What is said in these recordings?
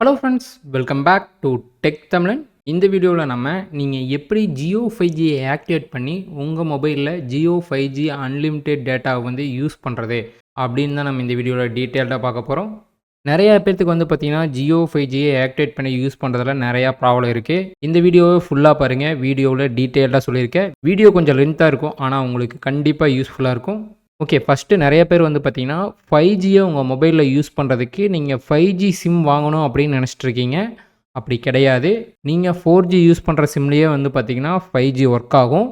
Hello friends, welcome back to tech Tamizhan. இந்த வீடியோவில் நீங்கள் எப்படி ஜியோ 5Gயை ஆக்டிவேட் பண்ணி உங்கள் மொபைலில் ஜியோ 5G அன்லிமிட்டெட் டேட்டாவை யூஸ் பண்ணுறது அப்படின்னு தான் நம்ம இந்த வீடியோவில் டீட்டெயில்டாக பார்க்க போகிறோம். நிறையா பேர்த்துக்கு பார்த்தீங்கன்னா ஜியோ 5Gயை ஆக்டிவேட் பண்ணி யூஸ் பண்ணுறதுல நிறையா ப்ராப்ளம் இருக்குது. இந்த வீடியோவை ஃபுல்லாக பாருங்கள். வீடியோவில் டீட்டெயில்டாக சொல்லியிருக்கேன். வீடியோ கொஞ்சம் லென்த்தாக இருக்கும், ஆனால் உங்களுக்கு கண்டிப்பாக யூஸ்ஃபுல்லாக இருக்கும். ஓகே, ஃபஸ்ட்டு நிறைய பேர் பார்த்தீங்கன்னா 5Gயை உங்கள் மொபைலில் யூஸ் பண்ணுறதுக்கு நீங்கள் 5G சிம் வாங்கணும் அப்படின்னு நினச்சிட்ருக்கீங்க. அப்படி கிடையாது. நீங்கள் 4G யூஸ் பண்ணுற சிம்லேயே பார்த்தீங்கன்னா 5G ஒர்க் ஆகும்.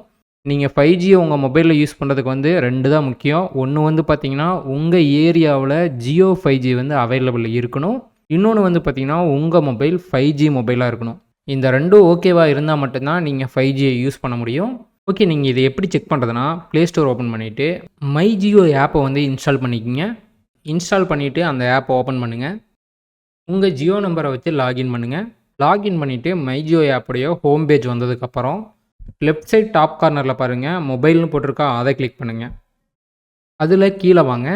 நீங்கள் 5Gயை உங்கள் மொபைலில் யூஸ் பண்ணுறதுக்கு 2 தான் முக்கியம். ஒன்று பார்த்தீங்கன்னா உங்கள் ஏரியாவில் ஜியோ 5G அவைலபிள் இருக்கணும். இன்னொன்று பார்த்தீங்கன்னா உங்கள் மொபைல் 5G மொபைலாக இருக்கணும். இந்த ரெண்டும் ஓகேவாக இருந்தால் மட்டும்தான் நீங்கள் 5Gயை யூஸ் பண்ண முடியும். ஓகே, நீங்கள் இதை எப்படி செக் பண்ணுறதுனா, ப்ளே ஸ்டோர் ஓப்பன் பண்ணிவிட்டு மை ஜியோ ஆப்பை இன்ஸ்டால் பண்ணிக்கோங்க. இன்ஸ்டால் பண்ணிவிட்டு அந்த ஆப்பை ஓப்பன் பண்ணுங்கள். உங்கள் ஜியோ நம்பரை வச்சு லாகின் பண்ணுங்கள். லாகின் பண்ணிவிட்டு மை ஜியோ ஆப்புடைய ஹோம் பேஜ் வந்ததுக்கப்புறம் லெஃப்ட் சைட் டாப் கார்னரில் பாருங்கள், மொபைல்னு போட்டிருக்கா, அதை கிளிக் பண்ணுங்கள். அதில் கீழே வாங்க.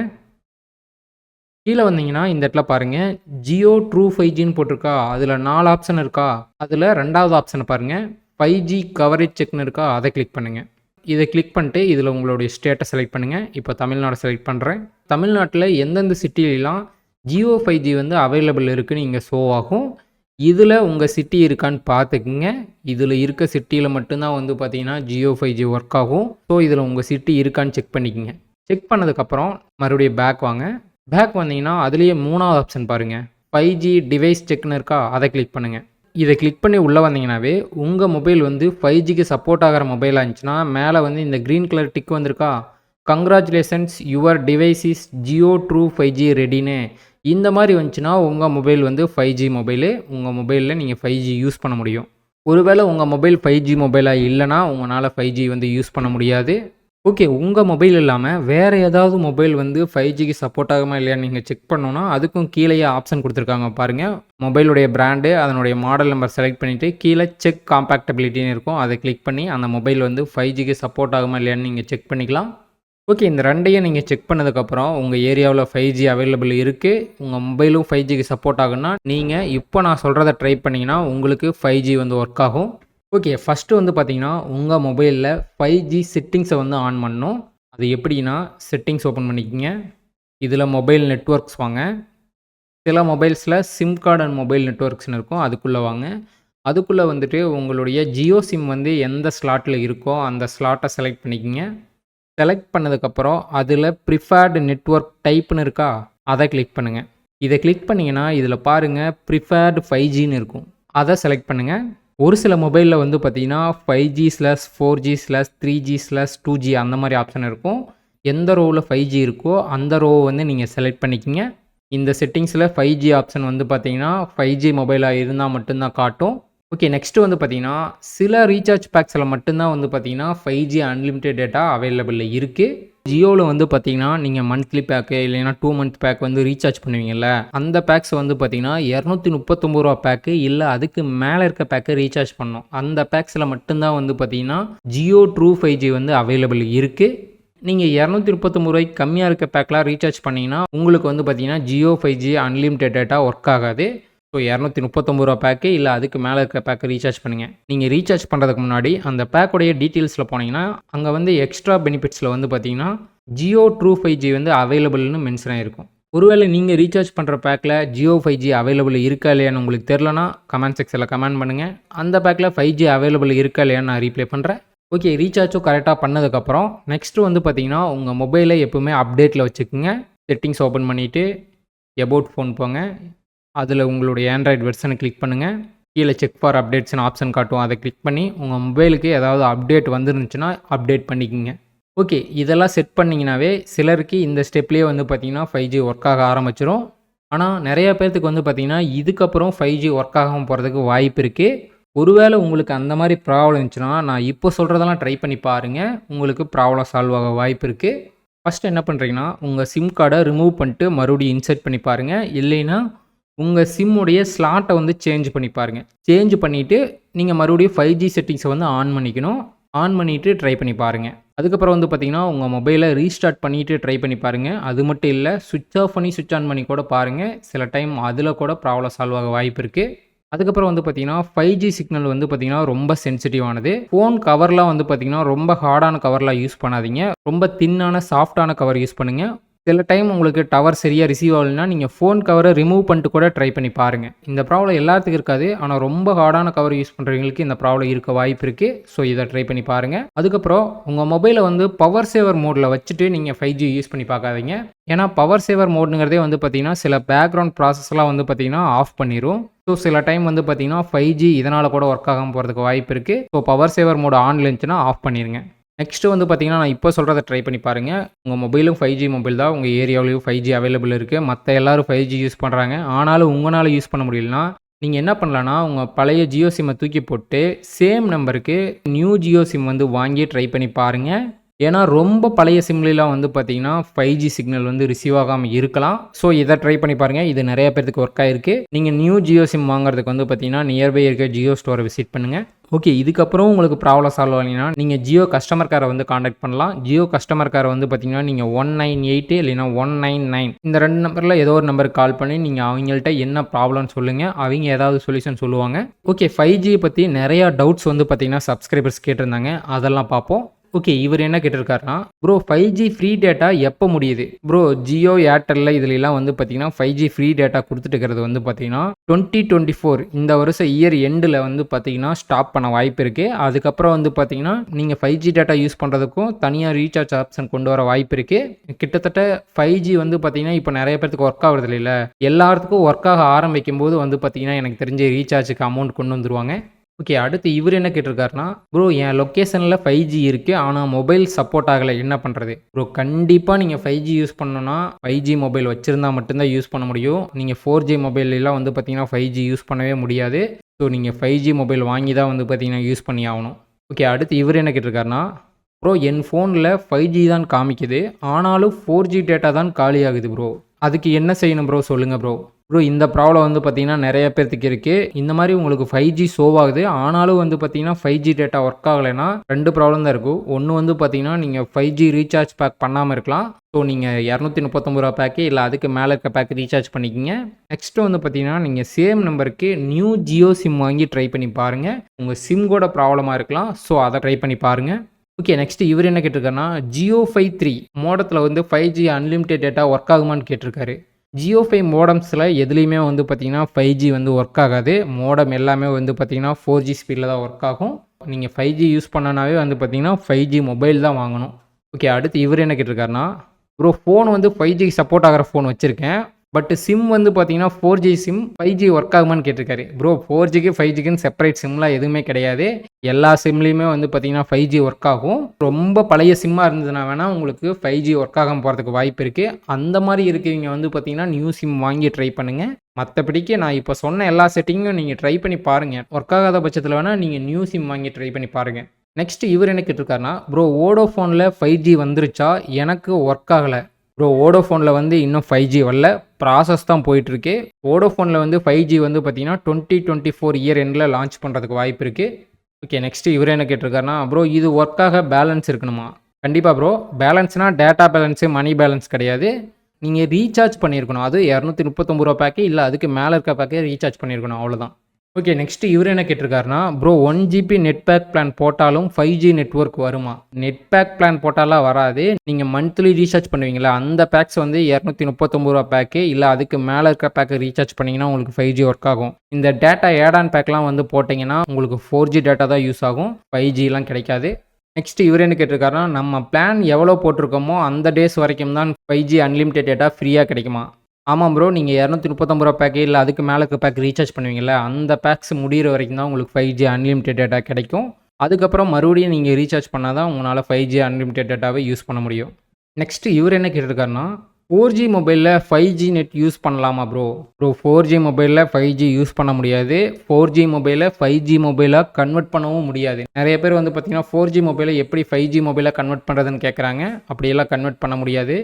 கீழே வந்தீங்கன்னா இந்த இடத்துல பாருங்கள், ஜியோ ட்ரூ 5Gன்னு போட்டிருக்கா, அதில் 4 ஆப்ஷன் இருக்கா. அதில் 2வது ஆப்ஷனை பாருங்கள், 5G கவரேஜ் செக்னு இருக்கா, அதை கிளிக் பண்ணுங்கள். இதை கிளிக் பண்ணிட்டு இதில் உங்களுடைய ஸ்டேட்டை செலக்ட் பண்ணுங்கள். இப்போ தமிழ்நாடு செலக்ட் பண்ணுறேன். தமிழ்நாட்டில் எந்தெந்த சிட்டிலாம் ஜியோ 5G அவைலபிள் இருக்குதுன்னு இங்கே ஷோ ஆகும். இதில் உங்கள் சிட்டி இருக்கான்னு பார்த்துக்குங்க. இதில் இருக்க சிட்டியில் மட்டும்தான் பார்த்தீங்கன்னா ஜியோ 5G ஒர்க் ஆகும். ஸோ இதில் உங்கள் சிட்டி இருக்கான்னு செக் பண்ணிக்கோங்க. செக் பண்ணதுக்கப்புறம் மறுபடியும் பேக் வாங்க. பேக் வந்தீங்கன்னா அதுலேயே 3வது ஆப்ஷன் பாருங்கள், 5G டிவைஸ் செக்னு இருக்கா, அதை கிளிக் பண்ணுங்கள். இதை கிளிக் பண்ணி உள்ளே வந்தீங்கன்னாவே உங்கள் மொபைல் 5Gக்கு சப்போர்ட் ஆகிற மொபைலாக இருந்துச்சுன்னா மேலே இந்த க்ரீன் கலர் டிக் வந்திருக்கா, congratulations your device is Jio true 5G ரெடின்னு இந்த மாதிரி வந்துச்சுன்னா உங்கள் மொபைல் 5G மொபைலு. உங்கள் மொபைலில் நீங்கள் 5G யூஸ் பண்ண முடியும். ஒருவேளை உங்கள் மொபைல் 5G மொபைலாக இல்லைனா உங்களால் 5G யூஸ் பண்ண முடியாது. ஓகே, உங்கள் மொபைல் இல்லாமல் வேறு ஏதாவது மொபைல் 5Gக்கு சப்போர்ட் ஆகுமா இல்லையான்னு நீங்கள் செக் பண்ணணுன்னா அதுக்கும் கீழேயே ஆப்ஷன் கொடுத்துருக்காங்க பாருங்கள். மொபைலுடைய பிராண்டு, அதனுடைய மாடல் நம்பர் செலக்ட் பண்ணிவிட்டு கீழே செக் காம்பேக்டபிலிட்டின்னு இருக்கும், அதை கிளிக் பண்ணி அந்த மொபைல் 5Gக்கு சப்போர்ட் ஆகுமா இல்லையான்னு நீங்கள் செக் பண்ணிக்கலாம். ஓகே, இந்த ரெண்டையும் நீங்கள் செக் பண்ணதுக்கப்புறம் உங்கள் ஏரியாவில் 5G அவைலபிள் இருக்குது, உங்கள் மொபைலும் 5Gக்கு சப்போர்ட் ஆகுன்னா நீங்கள் இப்போ நான் சொல்கிறத ட்ரை பண்ணிங்கன்னா உங்களுக்கு 5G ஒர்க் ஆகும். ஓகே, ஃபஸ்ட்டு பார்த்தீங்கன்னா உங்கள் மொபைலில் 5G செட்டிங்ஸை ஆன் பண்ணணும். அது எப்படின்னா, செட்டிங்ஸ் ஓப்பன் பண்ணிக்கோங்க. இதில் மொபைல் நெட்வொர்க்ஸ் வாங்க. சில மொபைல்ஸில் சிம் கார்டு அண்ட் மொபைல் நெட்வொர்க்ஸ்னு இருக்கும், அதுக்குள்ளே வாங்க. அதுக்குள்ளே உங்களுடைய ஜியோ சிம் எந்த ஸ்லாட்டில் இருக்கோ அந்த ஸ்லாட்டை செலக்ட் பண்ணிக்கோங்க. செலக்ட் பண்ணதுக்கப்புறம் அதில் ப்ரிஃபர்டு நெட்வொர்க் டைப்னு இருக்கா, அதை கிளிக் பண்ணுங்கள். இதை கிளிக் பண்ணிங்கன்னா இதில் பாருங்கள் ப்ரிஃபர்டு 5Gன்னு இருக்கும், அதை செலக்ட் பண்ணுங்கள். ஒரு சில மொபைலில் பார்த்தீங்கன்னா 5G/4G/3G/2G அந்த மாதிரி ஆப்ஷன் இருக்கும். எந்த ரோவில் 5G இருக்கோ அந்த ரோவை நீங்கள் செலக்ட் பண்ணிக்கிங்க. இந்த செட்டிங்ஸில் 5G ஆப்ஷன் பார்த்தீங்கன்னா 5G மொபைலாக இருந்தால் மட்டும்தான் காட்டும். ஓகே, நெக்ஸ்ட்டு பார்த்தீங்கன்னா சில ரீசார்ஜ் பேக்ஸில் மட்டும்தான் பார்த்தீங்கன்னா 5G அன்லிமிட்டெட் டேட்டா அவைலபிள் இருக்குது. ஜியோவில் பார்த்தீங்கன்னா நீங்கள் மந்த்லி பேக்கு இல்லைன்னா 2 மந்த் பேக் ரீசார்ஜ் பண்ணுவீங்கல்ல, அந்த பேக்ஸ் பார்த்தீங்கன்னா 239 ரூபா பேக்கு இல்லை அதுக்கு மேலே இருக்க பேக்கை ரீசார்ஜ் பண்ணணும். அந்த பேக்ஸில் மட்டும்தான் பார்த்தீங்கன்னா ஜியோ ட்ரூ 5G அவைலபிள் இருக்குது. நீங்கள் 239 ரூபாய்க்கு கம்மியாக இருக்க பேக்கெலாம் ரீசார்ஜ் பண்ணிங்கன்னா உங்களுக்கு பார்த்தீங்கன்னா Jio 5G unlimited data work ஆகாது. ஸோ 239 ரூபா பேக்கு இல்லை அதுக்கு மேலே இருக்க பேக்கை ரீசார்ஜ் பண்ணுங்கள். நீங்கள் ரீசார்ஜ் பண்ணுறதுக்கு முன்னாடி அந்த பேக்குடைய டீட்டெயில்ஸில் போனீங்கன்னா அங்கே எக்ஸ்ட்ரா பெனிஃபிட்ஸில் பார்த்தீங்கன்னா ஜியோ ட்ரூ 5G அவைலபிள்னு மென்ஷன் ஆகிருக்கும். ஒருவேளை நீங்கள் ரீசார்ஜ் பண்ணுற பேக்கில் ஜியோ 5G அவைலபிள் இருக்கா இல்லையான்னு உங்களுக்கு தெரிலனா கமெண்ட் செக்ஷனில் கமெண்ட் பண்ணுங்கள். அந்த பேக்கில் 5G அவைலபிள் இருக்கா இல்லையான்னு நான் ரீப்ளை பண்ணுறேன். ஓகே, ரீசார்ஜும் கரெக்டாக பண்ணதுக்கப்புறம் நெக்ஸ்ட்டு பார்த்தீங்கன்னா உங்கள் மொபைலை எப்போவுமே அப்டேட்டில் வச்சுக்கோங்க. செட்டிங்ஸ் ஓப்பன் பண்ணிவிட்டு எபவுட் ஃபோன் போங்க. அதில் உங்களுடைய ஆண்ட்ராய்டு வெர்ஷனை கிளிக் பண்ணுங்கள். கீழே செக் ஃபார் அப்டேட்ஸ்னு ஆப்ஷன் காட்டும், அதை கிளிக் பண்ணி உங்கள் மொபைலுக்கு ஏதாவது அப்டேட் வந்துருந்துச்சுன்னா அப்டேட் பண்ணிக்கோங்க. ஓகே, இதெல்லாம் செட் பண்ணிங்கனாவே சிலருக்கு இந்த ஸ்டெப்லேயே பார்த்தீங்கன்னா 5G ஒர்க் ஆக ஆரம்பிச்சிடும். ஆனால் நிறையா பேர்த்துக்கு பார்த்தீங்கன்னா இதுக்கப்புறம் 5G ஒர்க் ஆகாமல் போகிறதுக்கு வாய்ப்பு இருக்குது. ஒருவேளை உங்களுக்கு அந்த மாதிரி ப்ராப்ளம் இருந்துச்சுன்னா நான் இப்போ சொல்கிறதெல்லாம் ட்ரை பண்ணி பாருங்கள், உங்களுக்கு ப்ராப்ளம் சால்வ் ஆக வாய்ப்பு இருக்குது. ஃபஸ்ட்டு என்ன பண்ணுறீங்கன்னா உங்கள் சிம் கார்டை ரிமூவ் பண்ணிட்டு மறுபடியும் இன்சர்ட் பண்ணி பாருங்கள். இல்லைன்னா உங்கள் சிம்முடைய ஸ்லாட்டை சேஞ்ச் பண்ணி பாருங்கள். சேஞ்ச் பண்ணிவிட்டு நீங்கள் மறுபடியும் 5G செட்டிங்ஸை ஆன் பண்ணிக்கணும். ஆன் பண்ணிவிட்டு ட்ரை பண்ணி பாருங்கள். அதுக்கப்புறம் வந்து பார்த்தீங்கன்னா, உங்க மொபைல ரீஸ்டார்ட் பண்ணிட்டு ட்ரை பண்ணி பாருங்க. அது மட்டும் இல்ல, ஸ்விட்ச் ஆஃப் பண்ணி, ஸ்விட்ச் ஆன் பண்ணி கூட பாருங்க. சில டைம் அதில கூட ப்ராப்ளம் சால்வ் ஆக வாய்ப்பு இருக்கு. அதுக்கப்புறம் வந்து பார்த்தீங்கன்னா, 5G சிக்னல் வந்து பார்த்தீங்கன்னா, ரொம்ப சென்சிட்டிவானது. ஃபோன் கவர்லாம் வந்து பார்த்தீங்கன்னா, ரொம்ப ஹார்டான கவர்லாம் யூஸ் பண்ணாதீங்க. ரொம்ப தின்னான, சாஃப்ட்டான கவர் யூஸ் பண்ணுங்க. சில டைம் உங்களுக்கு டவர் சரியா ரிசீவ் ஆகலன்னா, நீங்க ஃபோன் கவர ரிமூவ் பண்ணிட்டு கூட ட்ரை பண்ணி பாருங்க. இந்த ப்ராப்ளம் எல்லாத்துக்கும் இருக்காது. ஆனா ரொம்ப ஹார்டான கவர் யூஸ் பண்றவங்களுக்கு இந்த ப்ராப்ளம் இருக்க வாய்ப்பு இருக்கு. ஸோ இத ட்ரை பண்ணி பாருங்க. அதுக்கப்புறம் உங்க மொபைல வந்து பவர் சேவர் மோட்ல வச்சுட்டு நீங்க 5G யூஸ் பண்ணி பார்க்காதீங்க. ஏன்னா பவர் சேவர் மோட்ங்கிறதே வந்து பார்த்தீங்கன்னா, சில பேக்ரவுண்ட் ப்ராசஸ்லாம் வந்து பார்த்தீங்கன்னா, ஆஃப் பண்ணிரும். ஸோ சில டைம் வந்து பார்த்தீங்கன்னா, 5G இதனால கூட ஒர்க் ஆகாம போறதுக்கு வாய்ப்பு இருக்கு. ஸோ பவர் சேவர் மோட் ஆன்ல இருந்துச்சுன்னா ஆஃப் பண்ணிருங்க. நெக்ஸ்ட்டு வந்து பார்த்தீங்கன்னா, நான் இப்போ சொல்றத ட்ரை பண்ணி பாருங்க. உங்க மொபைலும் 5G மொபைல் தான். உங்க ஏரியாவிலயும் 5G அவைலபிள் இருக்கு. மத்த எல்லாரும் 5G யூஸ் பண்றாங்க. ஆனாலும் உங்கனால யூஸ் பண்ண முடியலன்னா, நீங்க என்ன பண்ணலான்னா, உங்க பழைய ஜியோ சிம்ம தூக்கி போட்டு, சேம் நம்பருக்கு நியூ ஜியோ சிம் வந்து வாங்கி ட்ரை பண்ணி பாருங்க. ஏன்னா, ரொம்ப பழைய சிம்லலாம் வந்து பார்த்தீங்கன்னா, 5G சிக்னல் வந்து ரிசீவ் ஆகாம இருக்கலாம். ஸோ இத ட்ரை பண்ணி பாருங்க. இது நெறைய பேத்துக்கு ஒர்க் ஆயிருக்கு. நீங்க நியூ ஜியோ சிம் வாங்குறதுக்கு வந்து பார்த்தீங்கன்னா, நியர்பை இருக்க ஜியோ ஸ்டோர விசிட் பண்ணுங்க. ஓகே. இதுக்கப்புறம் உங்களுக்கு ப்ராப்ளம் சால்வ் ஆகலைன்னா, நீங்க ஜியோ கஸ்டமர் கேர வந்து கான்டாக்ட் பண்ணலாம். ஜியோ கஸ்டமர் கேர வந்து பார்த்தீங்கன்னா, நீங்க 198 இல்லைன்னா 199 இந்த 2 நம்பர்ல ஏதோ ஒரு நம்பருக்கு கால் பண்ணி, நீங்க அவங்கள்ட்ட என்ன ப்ராப்ளம்னு சொல்லுங்க. அவைங்க ஏதாவது சொல்யூஷன் சொல்லுவாங்க. ஓகே. 5G பத்தி நெறைய டவுட்ஸ் வந்து பார்த்தீங்கன்னா, சப்ஸ்கிரைபர்ஸ் கேட்டிருந்தாங்க. அதெல்லாம் பார்ப்போம். ஓகே. இவரு என்ன கேட்டிருக்காருன்னா, ப்ரோ 5G ஃப்ரீ டேட்டா எப்போ முடியுது? ப்ரோ ஜியோ, ஏர்டெல்ல இதுலலாம் வந்து பார்த்தீங்கன்னா, 5G ஃப்ரீ டேட்டா குடுத்துட்டு இருக்கிறது வந்து பார்த்தீங்கன்னா, 2024 இந்த வருஷம் இயர் எண்டுல வந்து பார்த்தீங்கன்னா, ஸ்டாப் பண்ண வாய்ப்பு இருக்கு. அதுக்கப்புறம் வந்து பார்த்தீங்கன்னா, நீங்க 5G டேட்டா யூஸ் பண்றதுக்கும் தனியா ரீசார்ஜ் ஆப்ஷன் கொண்டு வர வாய்ப்பு இருக்கு. கிட்டத்தட்ட 5G வந்து பார்த்தீங்கன்னா, இப்போ நெறைய பேத்துக்கு ஒர்க் ஆகுறது இல்லைல்ல. எல்லாத்துக்கும் ஒர்க் ஆக ஆரம்பிக்கும்போது வந்து பார்த்தீங்கன்னா, எனக்கு தெரிஞ்சு ரீசார்ஜுக்கு அமௌண்ட் கொண்டு வந்துருவாங்க. ஓகே. அடுத்து இவரு என்ன கேட்டிருக்காருன்னா, ப்ரோ என் லொக்கேஷன்ல 5G இருக்கு. ஆனா மொபைல் சப்போர்ட் ஆகல. என்ன பண்றது? ப்ரோ கண்டிப்பா நீங்க 5G யூஸ் பண்ணணும்னா, 5G மொபைல் வச்சிருந்தா மட்டும் தான் யூஸ் பண்ண முடியும். நீங்க 4G மொபைல்லாம் வந்து பார்த்தீங்கன்னா, 5G யூஸ் பண்ணவே முடியாது. ஸோ நீங்க 5G மொபைல் வாங்கி தான் வந்து பார்த்தீங்கன்னா, யூஸ் பண்ணி ஆகணும். ஓகே. அடுத்து இவரு என்ன கேட்டிருக்காருன்னா, ப்ரோ என் ஃபோன்ல 5G தான் காமிக்குது. ஆனாலும் 4G டேட்டா தான் காலியாகுது ப்ரோ. அதுக்கு என்ன செய்யணும் ப்ரோ? சொல்லுங்க ப்ரோ. ப்ரோ இந்த ப்ராப்ளம் வந்து பார்த்தீங்கன்னா, நெறைய பேத்துக்கு இருக்கு. இந்த மாரி உங்களுக்கு 5G ஷோ ஆகுது. ஆனாலும் வந்து பார்த்தீங்கன்னா, 5G டேட்டா ஒர்க் ஆகலைன்னா 2 ப்ராப்ளம் தான் இருக்கும். ஒண்ணு வந்து பார்த்தீங்கன்னா, நீங்க 5G ரீசார்ஜ் பேக் பண்ணாம இருக்கலாம். ஸோ நீங்க ரூ. 239 பேக்கு இல்ல அதுக்கு மேல இருக்க பேக் ரீசார்ஜ் பண்ணிக்கங்க. நெக்ஸ்ட் வந்து பார்த்தீங்கன்னா, நீங்க சேம் நம்பருக்கு நியூ ஜியோ சிம் வாங்கி ட்ரை பண்ணி பாருங்க. உங்க சிம் கூட ப்ராப்ளமா இருக்கலாம். ஸோ அத ட்ரை பண்ணி பாருங்க. ஓகே. நெக்ஸ்ட் இவரு என்ன கேட்டிருக்காருன்னா, ஜியோ ஃபை 3 மோடத்துல வந்து 5G அன்லிமிட்டெட் டேட்டா ஒர்க் ஆகுமான்னு கேட்டிருக்காரு. ஜியோ ஃபை மோடம்ஸில் எதுலேயுமே வந்து பார்த்தீங்கன்னா 5G வந்து ஒர்க் ஆகாது. மோடம் எல்லாமே வந்து பார்த்தீங்கன்னா 4G ஸ்பீடில் தான் ஒர்க் ஆகும். நீங்கள் 5G யூஸ் பண்ணனாவே வந்து பார்த்தீங்கன்னா 5G மொபைல் தான் வாங்கணும். ஓகே. அடுத்து இவர் என்ன கேட்டிருக்காருன்னா, ப்ரோ ஃபோன் வந்து 5G சப்போர்ட் ஆகிற ஃபோன் வச்சுருக்கேன். பட் சிம் வந்து பார்த்தீங்கன்னா 4G சிம் 5G ஒர்க் ஆகுமான்னு கேட்டிருக்காரு. ப்ரோ 4Gக்கு 5Gக்குன்னு செப்பரேட் சிம்லாம் எதுவுமே கிடையாது. எல்லா சிம்லேயுமே வந்து பார்த்தீங்கன்னா 5G ஒர்க் ஆகும். ரொம்ப பழைய சிம்மாக இருந்ததுன்னா வேணால் உங்களுக்கு 5G ஒர்க் ஆகாமல் போகிறதுக்கு வாய்ப்பு இருக்குது. அந்த மாதிரி இருக்கவங்க வந்து பார்த்தீங்கன்னா நியூ சிம் வாங்கி ட்ரை பண்ணுங்கள். மற்றபடிக்கு நான் இப்போ சொன்ன எல்லா செட்டிங்கும் நீங்கள் ட்ரை பண்ணி பாருங்கள். ஒர்க் ஆகாத பட்சத்தில் வேணால் நீங்கள் நியூ சிம் வாங்கி ட்ரை பண்ணி பாருங்கள். நெக்ஸ்ட் இவர் என்ன கேட்டிருக்காருன்னா, ப்ரோ வோடோஃபோனில் 5G வந்துருச்சா? எனக்கு ஒர்க் ஆகலை. ப்ரோ வோடோஃபோனில் வந்து இன்னும் 5G வரல. ப்ராசஸ் தான் போயிட்டுருக்கு. வோடோஃபோனில் வந்து 5G வந்து பார்த்தீங்கன்னா 2024 இயர் எண்டில் லான்ச் பண்ணுறதுக்கு வாய்ப்பு இருக்குது. ஓகே. நெக்ஸ்ட் இவர் என்ன கேட்டிருக்காருன்னா, ப்ரோ இது ஒர்க்காக பேலன்ஸ் இருக்கணுமா? கண்டிப்பாக ப்ரோ. பேலன்ஸ்னால் டேட்டா பேலன்ஸு, மணி பேலன்ஸ் கிடையாது. நீங்கள் ரீசார்ஜ் பண்ணியிருக்கணும். அது ரூ. 239 பேக்கு இல்லை அதுக்கு மேலே இருக்க பேக்கே ரீசார்ஜ் பண்ணியிருக்கணும். அவ்வளோதான். ஓகே. நெக்ஸ்ட் இவர் என்ன கேட்டிருக்காருன்னா, bro 1 GB net pack plan போட்டாலும் 5G நெட்வொர்க் வருமா? நெட் பேக் பிளான் போட்டாலாம் வராது. நீங்கள் மந்த்லி ரீசார்ஜ் பண்ணுவீங்களா, அந்த பேக்ஸ் வந்து ரூ. 239 பேக்கு இல்லை அதுக்கு மேலே இருக்க பேக்கை ரீசார்ஜ் பண்ணிங்கன்னா உங்களுக்கு 5G ஒர்க் ஆகும். இந்த டேட்டா ஆட் ஆன் பேக்லாம் வந்து போட்டிங்கன்னா உங்களுக்கு 4G டேட்டா தான் யூஸ் ஆகும். 5Gலாம் கிடைக்காது. நெக்ஸ்ட் இவர் என்ன கேட்டிருக்காருன்னா, நம்ம பிளான் எவ்வளோ போட்டிருக்கோமோ அந்த டேஸ் வரைக்கும் தான் 5G அன்லிமிட்டெட் டேட்டா ஃப்ரீயாக கிடைக்குமா? ஆமாம் ப்ரோ. நீங்கள் ரூ. 239 பேக்கு இல்லை அதுக்கு மேலே இருக்க பேக் ரீசார்ஜ் பண்ணுவீங்கள்ல, அந்த பேக்ஸ் முடிகிற வரைக்கும் தான் உங்களுக்கு 5G அன்லிமிட்டெட் டேட்டா கிடைக்கும். அதுக்கப்புறம் மறுபடியும் நீங்கள் ரீசார்ஜ் பண்ணால் தான் உங்களால் 5G அன்லிமிட்டெட் டேட்டாவை யூஸ் பண்ண முடியும். நெக்ஸ்ட் இவர் என்ன கேட்டிருக்காருன்னா, 4G மொபைலில் 5G நெட் யூஸ் பண்ணலாமா ப்ரோ? ப்ரோ 4G மொபைலில் 5G யூஸ் பண்ண முடியாது. 4G மொபைலை 5G மொபைலாக கன்வெர்ட் பண்ணவும் முடியாது. நிறைய பேர் வந்து பார்த்தீங்கன்னா 4G மொபைலை எப்படி 5G மொபைலாக கன்வெர்ட் பண்ணுறதுன்னு கேட்குறாங்க. அப்படியெல்லாம் கன்வெர்ட் பண்ண முடியாது.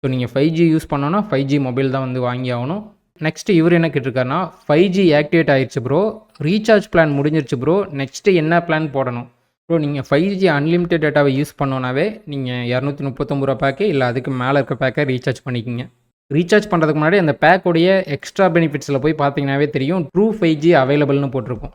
ஸோ நீங்கள் 5G யூஸ் பண்ணோன்னா 5G மொபைல் தான் வந்து வாங்கி ஆகணும். நெக்ஸ்ட் இவர் என்ன கேட்டிருக்காருன்னா, 5G ஆக்டிவேட் ஆயிடுச்சு ப்ரோ. ரீசார்ஜ் பிளான் முடிஞ்சிருச்சு ப்ரோ. நெக்ஸ்ட்டு என்ன பிளான் போடணும்? ப்ரோ நீங்கள் 5G அன்லிமிட்டெட் டேட்டாவை யூஸ் பண்ணோன்னாவே நீங்கள் ரூ. 239 பேக்கு இல்லை அதுக்கு மேலே இருக்க பேக்கை ரீசார்ஜ் பண்ணிக்கிங்க. ரீசார்ஜ் பண்ணுறதுக்கு முன்னாடி அந்த பேக்கோடைய எக்ஸ்ட்ரா பெனிஃபிட்ஸில் போய் பார்த்தீங்கன்னாவே தெரியும் ட்ரூ 5G அவைலபிள்னு போட்டிருக்கும்.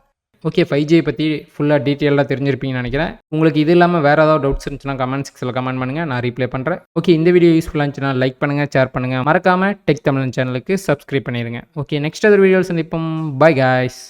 ஓகே, 5G பற்றி ஃபுல்லாக டீட்டெயிலாக தெரிஞ்சிருப்பீங்கன்னு நினைக்கிறேன். உங்களுக்கு இது இல்லாமல் வேறு ஏதாவது டவுட்ஸ் இருந்துச்சுன்னா கமெண்ட் செக்ஷனில் கமெண்ட் பண்ணுங்கள், நான் ரீப்ளை பண்ணுறேன். ஓகே, இந்த வீடியோ யூஸ்ஃபுல்லாக இருந்துச்சுன்னா லைக் பண்ணுங்கள், ஷேர் பண்ணுங்கள், மறக்காமல் டெக் தமிழன் சேனலுக்கு சப்ஸ்கிரைப் பண்ணிடுங்க. ஓகே, நெக்ஸ்ட் அதர் வீடியோவில் சந்திப்போம். By guys.